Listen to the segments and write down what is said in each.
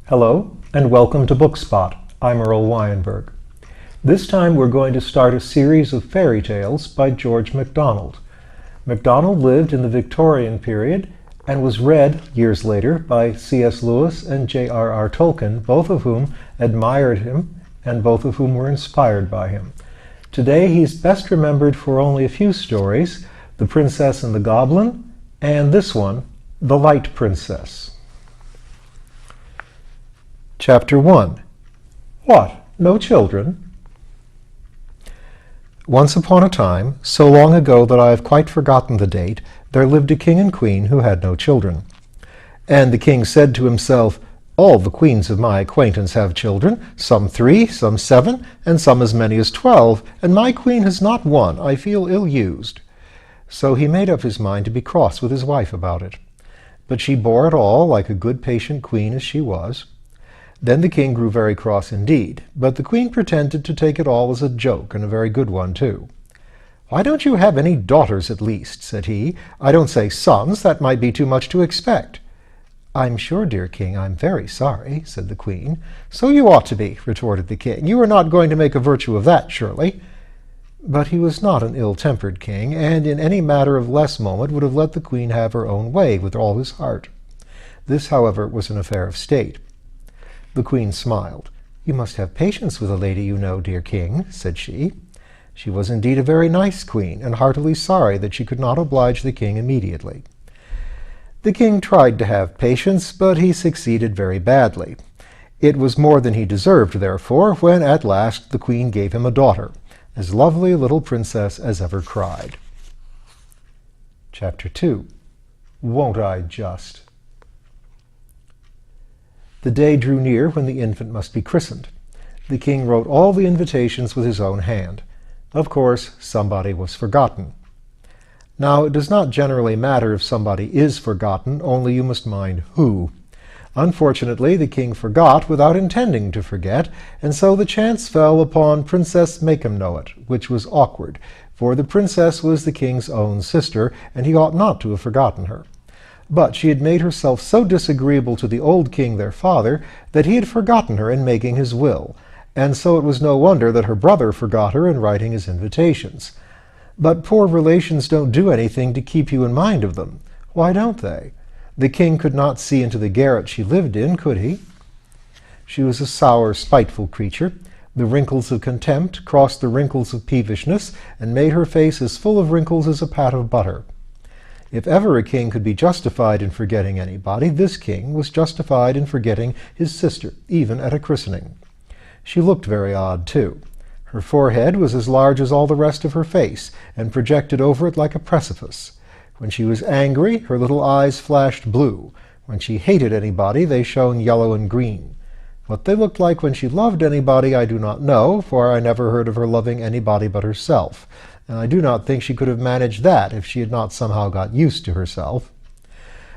Hello, and welcome to BookSpot. I'm Earl Wajenberg. This time we're going to start a series of fairy tales by George MacDonald. MacDonald lived in the Victorian period and was read years later by C.S. Lewis and J.R.R. Tolkien, both of whom admired him and both of whom were inspired by him. Today he's best remembered for only a few stories, The Princess and the Goblin, and this one, The Light Princess. Chapter 1. What? No children? Once upon a time, so long ago that I have quite forgotten the date, there lived a king and queen who had no children. And the king said to himself, "All the queens of my acquaintance have children, some 3, some 7, and some as many as 12, and my queen has not one. I feel ill-used." So he made up his mind to be cross with his wife about it. But she bore it all like a good patient queen as she was. Then the king grew very cross indeed, but the queen pretended to take it all as a joke, and a very good one too. "Why don't you have any daughters at least?" said he. "I don't say sons, that might be too much to expect." "I'm sure, dear king, I'm very sorry," said the queen. "So you ought to be," retorted the king. "You are not going to make a virtue of that, surely." But he was not an ill-tempered king, and in any matter of less moment would have let the queen have her own way with all his heart. This, however, was an affair of state. The queen smiled. "You must have patience with a lady you know, dear king," said she. She was indeed a very nice queen, and heartily sorry that she could not oblige the king immediately. The king tried to have patience, but he succeeded very badly. It was more than he deserved, therefore, when at last the queen gave him a daughter, as lovely a little princess as ever cried. Chapter 2. Won't I just? The day drew near when the infant must be christened. The king wrote all the invitations with his own hand. Of course, somebody was forgotten. Now, it does not generally matter if somebody is forgotten, only you must mind who. Unfortunately, the king forgot without intending to forget, and so the chance fell upon Princess Make-em-know-it, which was awkward, for the princess was the king's own sister, and he ought not to have forgotten her. But she had made herself so disagreeable to the old king, their father, that he had forgotten her in making his will, and so it was no wonder that her brother forgot her in writing his invitations. But poor relations don't do anything to keep you in mind of them. Why don't they? The king could not see into the garret she lived in, could he? She was a sour, spiteful creature. The wrinkles of contempt crossed the wrinkles of peevishness, and made her face as full of wrinkles as a pat of butter. If ever a king could be justified in forgetting anybody, this king was justified in forgetting his sister, even at a christening. She looked very odd, too. Her forehead was as large as all the rest of her face, and projected over it like a precipice. When she was angry, her little eyes flashed blue. When she hated anybody, they shone yellow and green. What they looked like when she loved anybody I do not know, for I never heard of her loving anybody but herself, and I do not think she could have managed that if she had not somehow got used to herself.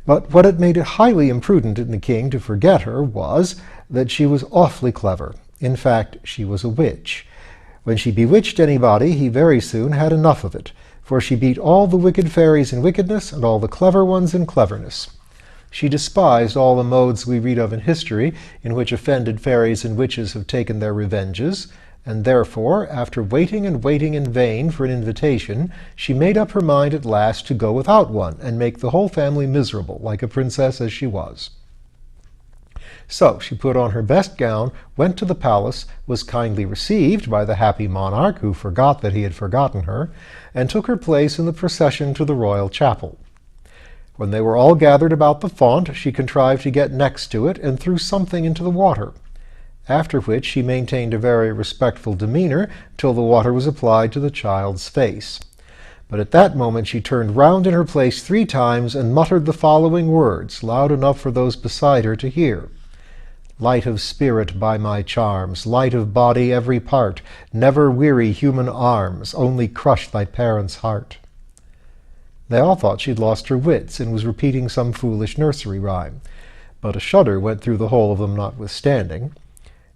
But what had made it highly imprudent in the king to forget her was that she was awfully clever. In fact, she was a witch. When she bewitched anybody, he very soon had enough of it, for she beat all the wicked fairies in wickedness and all the clever ones in cleverness. She despised all the modes we read of in history in which offended fairies and witches have taken their revenges, and therefore, after waiting and waiting in vain for an invitation, she made up her mind at last to go without one, and make the whole family miserable, like a princess as she was. So she put on her best gown, went to the palace, was kindly received by the happy monarch, who forgot that he had forgotten her, and took her place in the procession to the royal chapel. When they were all gathered about the font, she contrived to get next to it, and threw something into the water. After which she maintained a very respectful demeanor till the water was applied to the child's face. But at that moment she turned round in her place 3 times and muttered the following words, loud enough for those beside her to hear. "Light of spirit by my charms, light of body every part, never weary human arms, only crush thy parents' heart." They all thought she'd lost her wits and was repeating some foolish nursery rhyme, but a shudder went through the whole of them notwithstanding.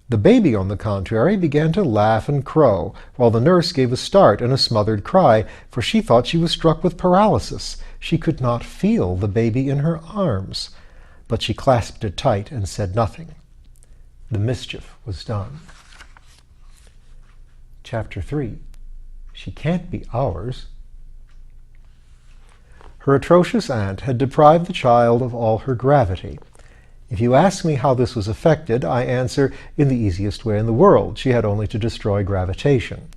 The baby, on the contrary, began to laugh and crow, while the nurse gave a start and a smothered cry, for she thought she was struck with paralysis. She could not feel the baby in her arms. But she clasped it tight and said nothing. The mischief was done. Chapter 3. She can't be ours. Her atrocious aunt had deprived the child of all her gravity. If you ask me how this was effected, I answer, in the easiest way in the world. She had only to destroy gravitation.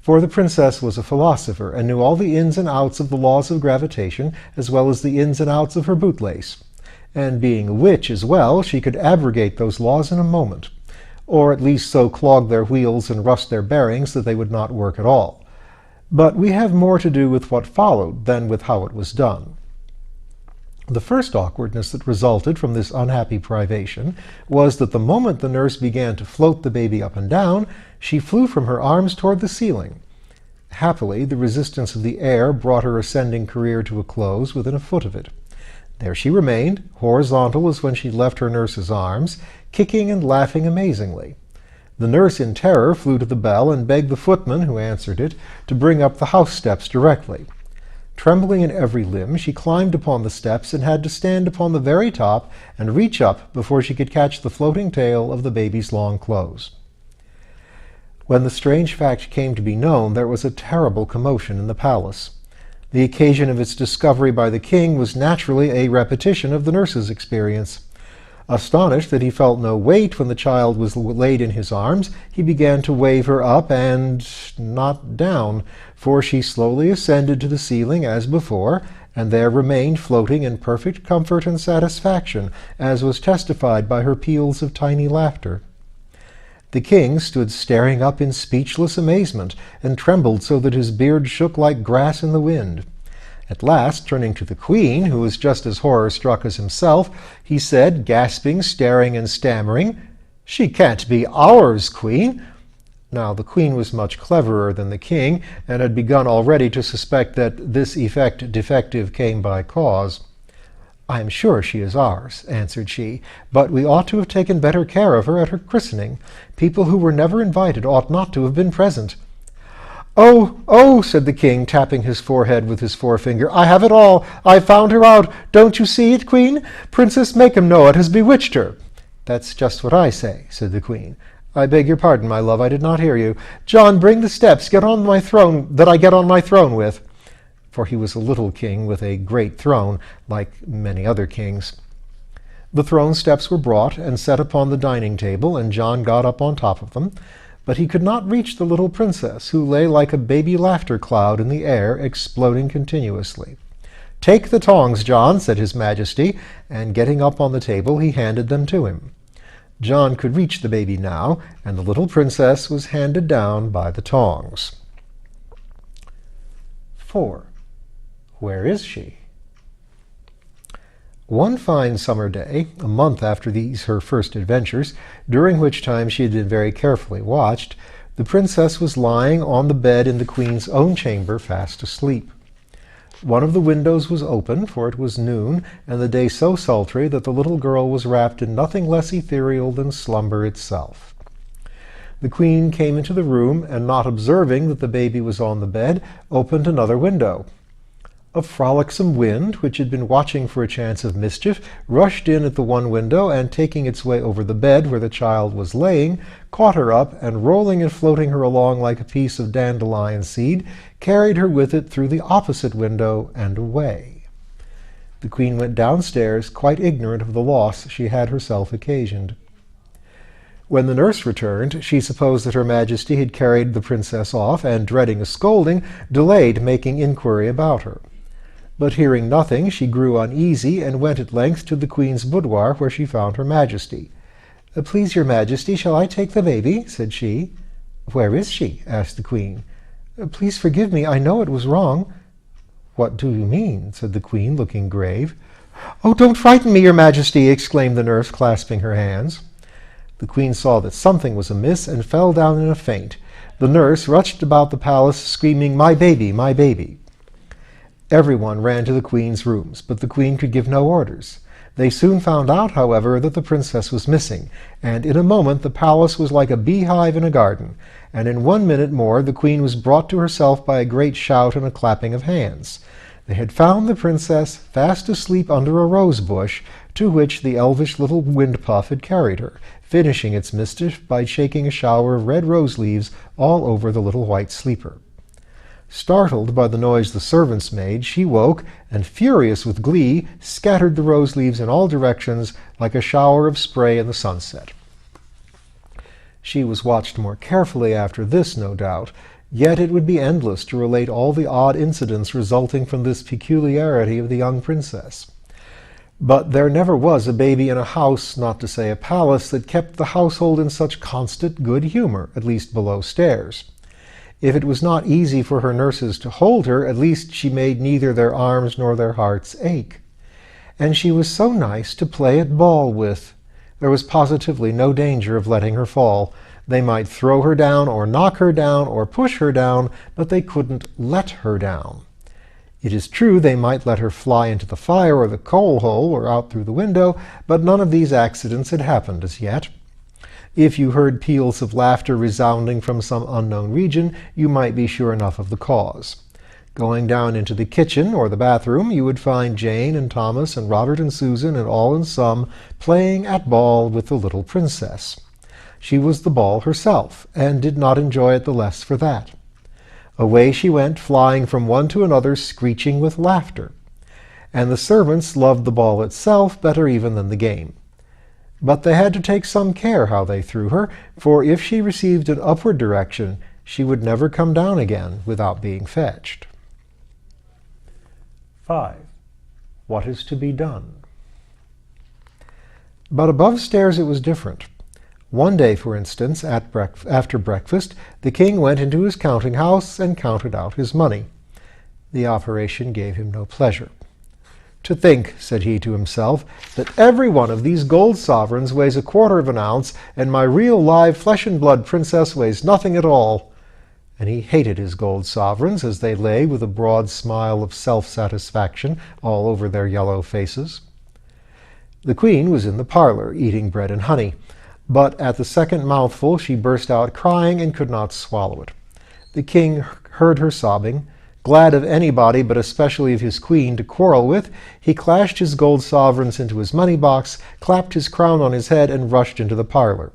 For the princess was a philosopher, and knew all the ins and outs of the laws of gravitation, as well as the ins and outs of her bootlace. And being a witch as well, she could abrogate those laws in a moment, or at least so clog their wheels and rust their bearings that they would not work at all. But we have more to do with what followed than with how it was done. The first awkwardness that resulted from this unhappy privation was that the moment the nurse began to float the baby up and down, she flew from her arms toward the ceiling. Happily, the resistance of the air brought her ascending career to a close within a foot of it. There she remained, horizontal as when she left her nurse's arms, kicking and laughing amazingly. The nurse, in terror, flew to the bell and begged the footman, who answered it, to bring up the house steps directly. Trembling in every limb, she climbed upon the steps and had to stand upon the very top and reach up before she could catch the floating tail of the baby's long clothes. When the strange fact came to be known, there was a terrible commotion in the palace. The occasion of its discovery by the king was naturally a repetition of the nurse's experience. Astonished that he felt no weight when the child was laid in his arms, he began to wave her up and not down, for she slowly ascended to the ceiling as before, and there remained floating in perfect comfort and satisfaction, as was testified by her peals of tiny laughter. The king stood staring up in speechless amazement, and trembled so that his beard shook like grass in the wind. At last, turning to the queen, who was just as horror-struck as himself, he said, gasping, staring, and stammering, "She can't be ours, queen." Now, the queen was much cleverer than the king, and had begun already to suspect that this effect defective came by cause. "I am sure she is ours," answered she, "but we ought to have taken better care of her at her christening. People who were never invited ought not to have been present." "Oh, oh," said the king, tapping his forehead with his forefinger, "I have it all. I've found her out. Don't you see it, queen? Princess Make-em-know-it has bewitched her." "That's just what I say," said the queen. "I beg your pardon, my love, I did not hear you. John, bring the steps. Get on my throne, that I get on my throne with." For he was a little king with a great throne, like many other kings. The throne steps were brought and set upon the dining table, and John got up on top of them. But he could not reach the little princess, who lay like a baby laughter cloud in the air, exploding continuously. "Take the tongs, John," said his majesty, and getting up on the table, he handed them to him. John could reach the baby now, and the little princess was handed down by the tongs. 4. Where is she? One fine summer day, a month after these her first adventures, during which time she had been very carefully watched, the princess was lying on the bed in the queen's own chamber, fast asleep. One of the windows was open, for it was noon, and the day so sultry that the little girl was wrapped in nothing less ethereal than slumber itself. The queen came into the room, and not observing that the baby was on the bed, opened another window. A frolicsome wind, which had been watching for a chance of mischief, rushed in at the one window, and taking its way over the bed where the child was laying, caught her up, and rolling and floating her along like a piece of dandelion seed, carried her with it through the opposite window and away. The queen went downstairs, quite ignorant of the loss she had herself occasioned. When the nurse returned, she supposed that her majesty had carried the princess off, and, dreading a scolding, delayed making inquiry about her. But hearing nothing, she grew uneasy, and went at length to the queen's boudoir, where she found her majesty. "Please, your majesty, shall I take the baby?" said she. "Where is she?" asked the queen. "Please forgive me, I know it was wrong." "What do you mean?" said the queen, looking grave. "Oh, don't frighten me, your majesty!" exclaimed the nurse, clasping her hands. The queen saw that something was amiss, and fell down in a faint. The nurse rushed about the palace, screaming, "My baby! My baby!" Everyone ran to the queen's rooms, but the queen could give no orders. They soon found out, however, that the princess was missing, and in a moment the palace was like a beehive in a garden, and in 1 minute more the queen was brought to herself by a great shout and a clapping of hands. They had found the princess fast asleep under a rose bush, to which the elvish little wind puff had carried her, finishing its mischief by shaking a shower of red rose leaves all over the little white sleeper. Startled by the noise the servants made, she woke, and, furious with glee, scattered the rose leaves in all directions like a shower of spray in the sunset. She was watched more carefully after this, no doubt, yet it would be endless to relate all the odd incidents resulting from this peculiarity of the young princess. But there never was a baby in a house, not to say a palace, that kept the household in such constant good humor, at least below stairs. If it was not easy for her nurses to hold her, at least she made neither their arms nor their hearts ache. And she was so nice to play at ball with. There was positively no danger of letting her fall. They might throw her down, or knock her down, or push her down, but they couldn't let her down. It is true they might let her fly into the fire or the coal hole or out through the window, but none of these accidents had happened as yet. If you heard peals of laughter resounding from some unknown region, you might be sure enough of the cause. Going down into the kitchen or the bathroom, you would find Jane and Thomas and Robert and Susan and all in sum playing at ball with the little princess. She was the ball herself, and did not enjoy it the less for that. Away she went, flying from one to another, screeching with laughter. And the servants loved the ball itself better even than the game. But they had to take some care how they threw her, for if she received an upward direction, she would never come down again without being fetched. 5. What is to be done? But above stairs it was different. One day, for instance, after breakfast, the king went into his counting-house and counted out his money. The operation gave him no pleasure. "To think," said he to himself, "that every one of these gold sovereigns weighs 1/4 of an ounce, and my real live flesh-and-blood princess weighs nothing at all." And he hated his gold sovereigns as they lay with a broad smile of self-satisfaction all over their yellow faces. The queen was in the parlor, eating bread and honey, but at the second mouthful she burst out crying and could not swallow it. The king heard her sobbing. Glad of anybody, but especially of his queen, to quarrel with, he clashed his gold sovereigns into his money-box, clapped his crown on his head, and rushed into the parlor.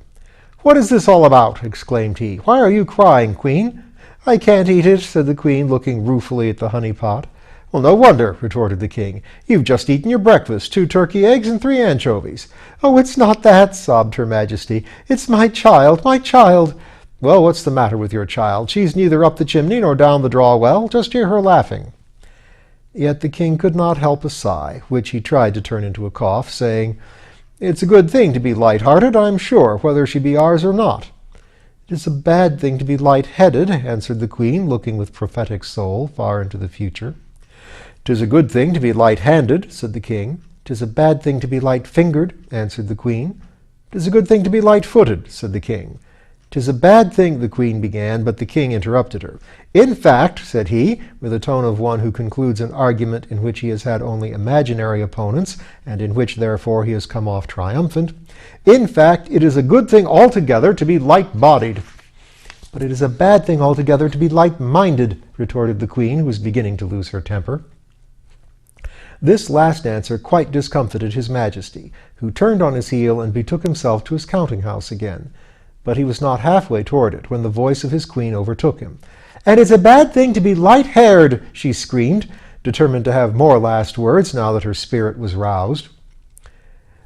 "What is this all about?" exclaimed he. "Why are you crying, queen?" "I can't eat it," said the queen, looking ruefully at the honey-pot. "Well, no wonder," retorted the king. "You've just eaten your breakfast, 2 turkey eggs and 3 anchovies." "Oh, it's not that," sobbed her majesty. "It's my child, my child." "Well, what's the matter with your child? She's neither up the chimney nor down the draw-well. Just hear her laughing." Yet the king could not help a sigh, which he tried to turn into a cough, saying, "It's a good thing to be light-hearted, I'm sure, whether she be ours or not." "It is a bad thing to be light-headed," answered the queen, looking with prophetic soul far into the future. "'Tis a good thing to be light-handed," said the king. "'Tis a bad thing to be light-fingered," answered the queen. "'Tis a good thing to be light-footed," said the king. "'Tis a bad thing," the queen began, but the king interrupted her. "In fact," said he, with the tone of one who concludes an argument in which he has had only imaginary opponents, and in which, therefore, he has come off triumphant, "in fact, it is a good thing altogether to be light-bodied." "But it is a bad thing altogether to be light-minded," retorted the queen, who was beginning to lose her temper. This last answer quite discomfited his majesty, who turned on his heel and betook himself to his counting-house again. But he was not halfway toward it when the voice of his queen overtook him. "And it's a bad thing to be light-haired," she screamed, determined to have more last words now that her spirit was roused.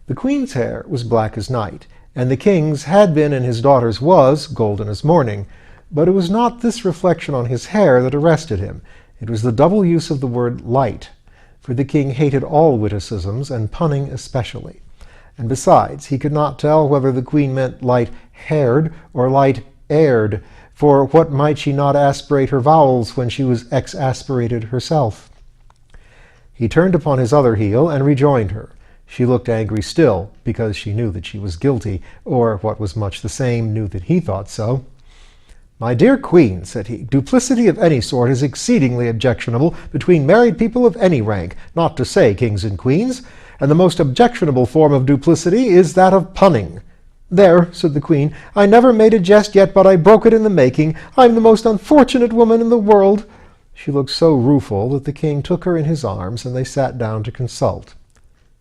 The queen's hair was black as night, and the king's had been and his daughter's was golden as morning. But it was not this reflection on his hair that arrested him. It was the double use of the word light, for the king hated all witticisms, and punning especially. And besides, he could not tell whether the queen meant light-haired or light-aired, for what might she not aspirate her vowels when she was exasperated herself? He turned upon his other heel and rejoined her. She looked angry still, because she knew that she was guilty, or, what was much the same, knew that he thought so. "My dear queen," said he, "duplicity of any sort is exceedingly objectionable between married people of any rank, not to say kings and queens. And the most objectionable form of duplicity is that of punning." "There," said the queen, "I never made a jest yet, but I broke it in the making. I'm the most unfortunate woman in the world." She looked so rueful that the king took her in his arms, and they sat down to consult.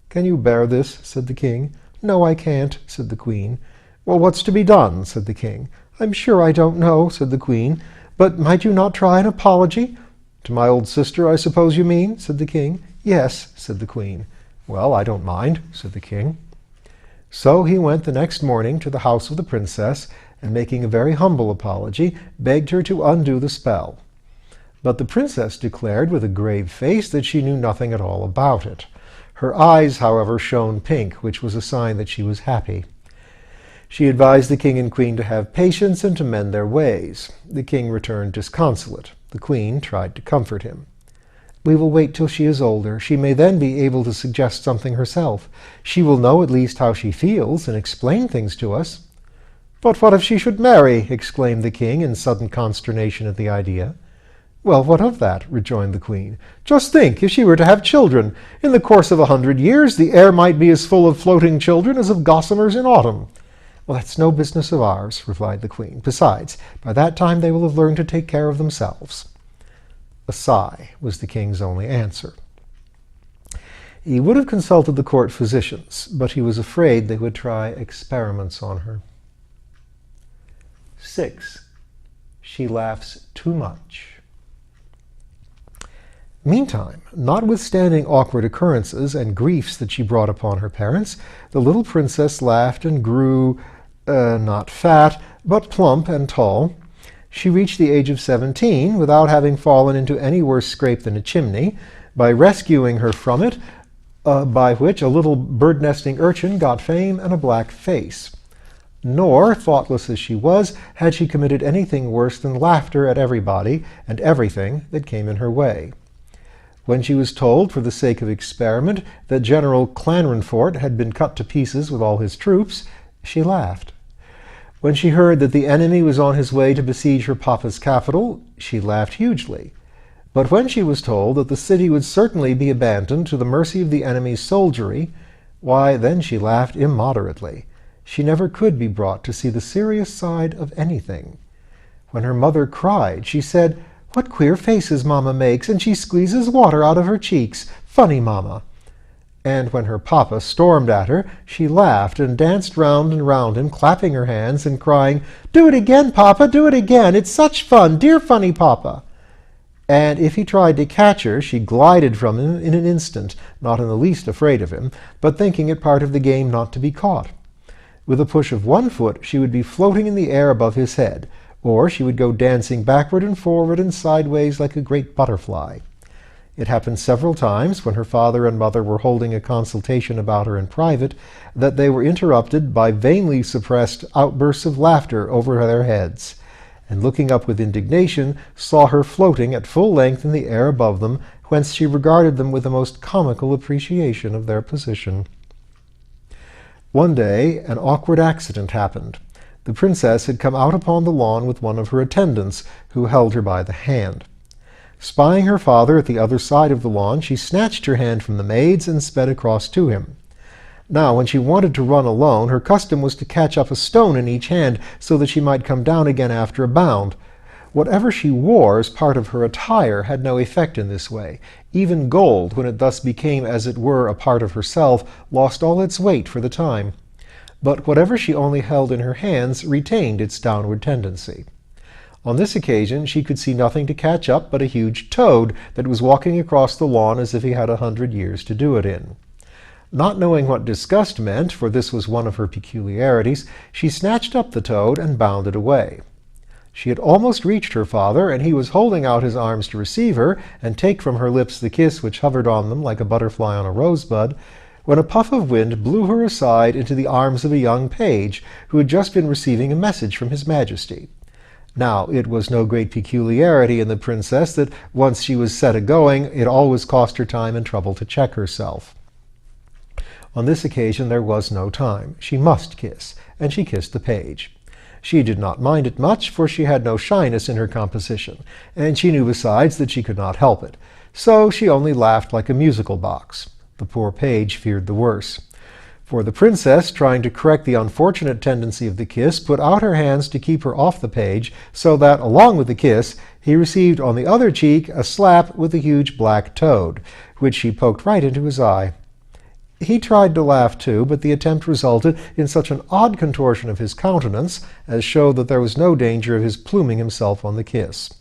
"Can you bear this?" said the king. "No, I can't," said the queen. "Well, what's to be done?" said the king. "I'm sure I don't know," said the queen. "But might you not try an apology?" "To my old sister, I suppose you mean?" said the king. "Yes," said the queen. "Well, I don't mind," said the king. So he went the next morning to the house of the princess, and making a very humble apology, begged her to undo the spell. But the princess declared with a grave face that she knew nothing at all about it. Her eyes, however, shone pink, which was a sign that she was happy. She advised the king and queen to have patience and to mend their ways. The king returned disconsolate. The queen tried to comfort him. "We will wait till she is older. She may then be able to suggest something herself. She will know at least how she feels and explain things to us." "But what if she should marry?" exclaimed the king in sudden consternation at the idea. "Well, what of that?" rejoined the queen. "Just think, if she were to have children. In the course of 100 years, the air might be as full of floating children as of gossamers in autumn." "Well, that's no business of ours," replied the queen. "Besides, by that time they will have learned to take care of themselves." A sigh was the king's only answer. He would have consulted the court physicians, but he was afraid they would try experiments on her. 6. She laughs too much. Meantime, notwithstanding awkward occurrences and griefs that she brought upon her parents, the little princess laughed and grew, not fat, but plump and tall. She reached the age of 17 without having fallen into any worse scrape than a chimney, by rescuing her from it, by which a little bird-nesting urchin got fame and a black face. Nor, thoughtless as she was, had she committed anything worse than laughter at everybody and everything that came in her way. When she was told, for the sake of experiment, that General Clanranfort had been cut to pieces with all his troops, she laughed. When she heard that the enemy was on his way to besiege her papa's capital, she laughed hugely. But when she was told that the city would certainly be abandoned to the mercy of the enemy's soldiery, why, then she laughed immoderately. She never could be brought to see the serious side of anything. When her mother cried, she said, "What queer faces Mamma makes, and she squeezes water out of her cheeks. Funny Mamma." And when her papa stormed at her, she laughed and danced round and round him, clapping her hands and crying, "Do it again, Papa, do it again! It's such fun, dear funny Papa!" And if he tried to catch her, she glided from him in an instant, not in the least afraid of him, but thinking it part of the game not to be caught. With a push of one foot, she would be floating in the air above his head, or she would go dancing backward and forward and sideways like a great butterfly. It happened several times, when her father and mother were holding a consultation about her in private, that they were interrupted by vainly suppressed outbursts of laughter over their heads, and looking up with indignation, saw her floating at full length in the air above them, whence she regarded them with the most comical appreciation of their position. One day an awkward accident happened. The princess had come out upon the lawn with one of her attendants, who held her by the hand. Spying her father at the other side of the lawn, she snatched her hand from the maid's and sped across to him. Now, when she wanted to run alone, her custom was to catch up a stone in each hand, so that she might come down again after a bound. Whatever she wore as part of her attire had no effect in this way. Even gold, when it thus became as it were a part of herself, lost all its weight for the time. But whatever she only held in her hands retained its downward tendency. On this occasion she could see nothing to catch up but a huge toad that was walking across the lawn as if he had 100 years to do it in. Not knowing what disgust meant, for this was one of her peculiarities, she snatched up the toad and bounded away. She had almost reached her father, and he was holding out his arms to receive her and take from her lips the kiss which hovered on them like a butterfly on a rosebud, when a puff of wind blew her aside into the arms of a young page who had just been receiving a message from His Majesty. Now, it was no great peculiarity in the princess that once she was set a-going, it always cost her time and trouble to check herself. On this occasion there was no time. She must kiss, and she kissed the page. She did not mind it much, for she had no shyness in her composition, and she knew besides that she could not help it. So she only laughed like a musical box. The poor page feared the worse. For the princess, trying to correct the unfortunate tendency of the kiss, put out her hands to keep her off the page, so that, along with the kiss, he received on the other cheek a slap with a huge black toad, which she poked right into his eye. He tried to laugh too, but the attempt resulted in such an odd contortion of his countenance as showed that there was no danger of his pluming himself on the kiss.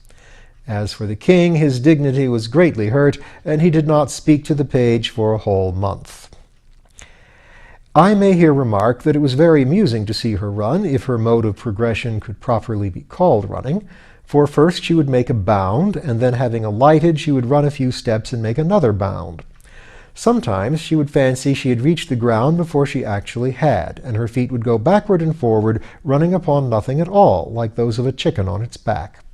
As for the king, his dignity was greatly hurt, and he did not speak to the page for a whole month. I may here remark that it was very amusing to see her run, if her mode of progression could properly be called running, for first she would make a bound, and then having alighted she would run a few steps and make another bound. Sometimes she would fancy she had reached the ground before she actually had, and her feet would go backward and forward, running upon nothing at all, like those of a chicken on its back.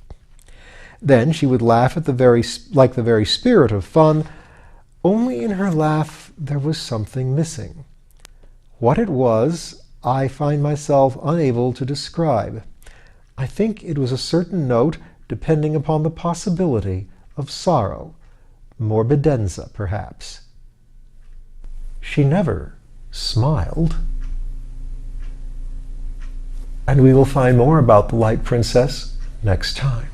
Then she would laugh like the very spirit of fun, only in her laugh there was something missing. What it was, I find myself unable to describe. I think it was a certain note depending upon the possibility of sorrow, morbidenza perhaps. She never smiled. And we will find more about the Light Princess next time.